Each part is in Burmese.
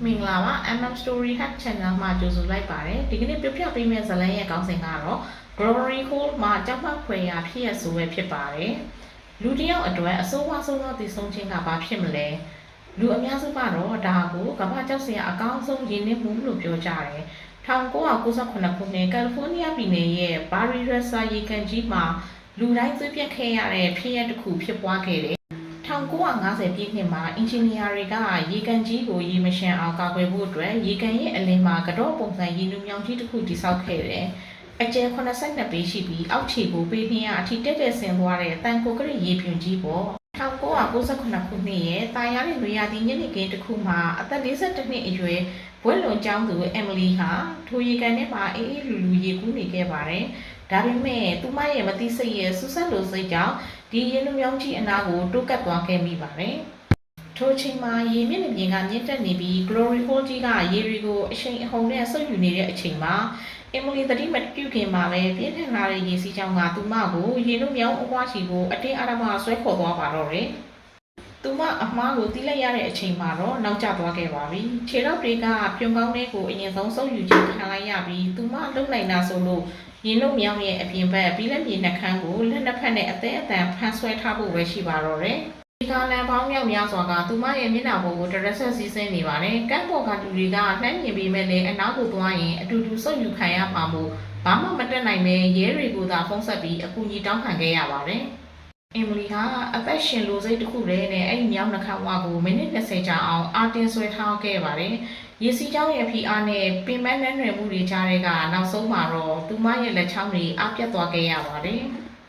မင်္ဂလာပါ MM Story Hack Channel မှာကြိုဆိုလိုက်ပါတယ်ဒီကနေ့ပြပြပေးမယ့်ဇာတ်လမ်းရဲ့ခေါင်းစဉ်ကတော့ Glory Hole မှာကြောက်မှတ်ဖွယ်ရာဖြစ်ရဆိုပဲဖြစ်ပါတယ်လူတစ်ယောက်အတွက်အဆိုးဝါးဆုံးသောတည်ဆုံးခြင်းကဘာဖြစ်မလဲလူအများစုကတော့ဒါကိုကမ္ဘာကြောက်စရာအကောင်းဆုံးရင်းနှီးမှုလို့ပြောကြတယ်1998ခုနှစ်ကယ်လီဖိုးနီးယားပြည်နယ်ရဲ့ဘာရီရက်ဆာရေကန်ကြီးမှာလူတိုင်းသွေးပြတ်ခဲ့ရတဲ့ဖြစ်ရပ်တစ်ခုဖြစ်ပွားခဲ့တယ်1950ပြည့်နှစ်မှာအင်ဂျင်နီယာတွေကရေကန်ကြီးကိုရေမရှမ်းအောင်ကာကွယ်ဖို့အတွက်ရေကန်ရဲ့အလင်းမှာကတော့ပုံစံရေနူးမြောင်းကြီးတစ်ခုတည်ဆောက်ခဲ့တယ်။အကျယ်82ပေရှိပြီးအောက်ခြေကိုပေ200အထိတက်တက်ဆင်းသွားတဲ့တန်ကိုကရရေပြွန်ကြီးပေါ့1998ခုနှစ်ရဲ့တာယာရဲ့နွေရာသီညနေခင်းတစ်ခုမှာအသက်42နှစ်အရွယ်ဘွဲ့လွန်ကျောင်းသူအမ်မလီဟာထိုရေကန်ထဲမှာအေးအေးလူလူရေကူးနေခဲ့ပါတယ်။ဒါပေမဲ့သူမရဲ့မသိစိတ်ရဲ့ဆူဆက်လိုစိတ်ကြောင့်ဒီရေနုမြောင်းကြီးအနာကိုတိုးကပ်သွားခဲ့မိပါတယ်။ထိုချိန်မှာရေမျက်နှာပြင်ကမြင့်တက်နေပြီး Glory Hole ကြီးကရေတွေကိုအရှိန်အဟုန်နဲ့ဆုပ်ယူနေတဲ့အချိန်မှာအမ်မလီသတိမပြုခင်မှာပဲပြင်းထန်လာတဲ့ရေစီးကြောင်းကသူမကိုရေနုမြောင်းအဝါချီကိုအတင်းအဓမ္မဆွဲခေါ်သွားပါတော့တယ်။သူမအမှားကိုသိလိုက်ရတဲ့အချိန်မှာတော့နောက်ကျသွားခဲ့ပါပြီ။ခြေထောက်တွေကပြုံကောင်းတဲ့ကိုအရင်ဆုံးဆုပ်ယူခြင်းခံလိုက်ရပြီးသူမလုံနိုင်တာဆိုလို့ရေနုမြောင်းရဲ့အပြင်ဘက်ပြီးလက်မြေနှခမ်းကိုလက်နှစ်ဖက်နဲ့အသေးအတန်ဖမ်းဆွဲထားဖို့ပဲရှိပါတော့တယ်။ဒီကလန်ပေါင်းမြောက်များစွာကသူမရဲ့မျက်နှာပေါ်ကိုတရက်ဆက်စီးဆင်းနေပါတယ်။ကမ်းပေါ်ကလူတွေကနှမ်းမြင်ပြီးမဲ့လည်းအနောက်ကိုသွားရင်အတူတူဆုပ်ယူခံရမှာမို့ဘာမှမတက်နိုင်ပဲရဲတွေကိုသာဖုံးဆက်ပြီးအကူအညီတောင်းခံခဲ့ရပါတယ်။အမ်မလီဟာအသက်ရှင်လိုစိတ်တစ်ခုတည်းနဲ့အဲ့ဒီမြောင်းနှခမ်းဝါကိုမိနစ်20ကြာအောင်အာတင်ဆွဲထားခဲ့ပါတယ်။ရေစီးကြောင်းရဲ့ဖိအားနဲ့ပင်ပန်းနှံ့နွယ်မှုတွေကြားတဲ့ကနောက်ဆုံးမှာတော့သူမရဲ့လက်ချောင်းတွေအားပြတ်သွားခဲ့ရပါတယ်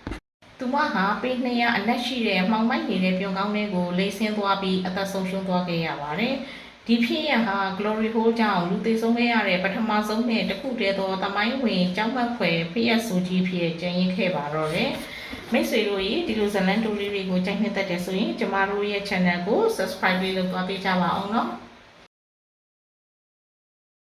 ။သူမဟာပေ200အနက်ရှိတဲ့မှောင်မိုက်နေတဲ့ပြုံကောင်းလေးကိုလိမ့်ဆင်းသွားပြီးအသက်ဆုံးရှုံးသွားခဲ့ရပါတယ်။ဒီဖြစ်ရပ်ဟာ Glory Hole ကြောင့်လူသေဆုံးခဲ့ရတဲ့ပထမဆုံးနဲ့တစ်ခုတည်းသောသမိုင်းဝင်ကြောက်မက်ဖွယ်ဖြစ်ရပ်ဆိုကြီးဖြစ်ကျင်းရင်ခဲ့ပါတော့တယ်။မိတ်ဆွေတို့ရေဒီလိုဇလန်တိုလေးတွေကိုကြိုက်နှစ်သက်တယ်ဆိုရင်ကျမတို့ရဲ့ channel ကို subscribe လုပ်သွားပေးကြပါအောင်နော်။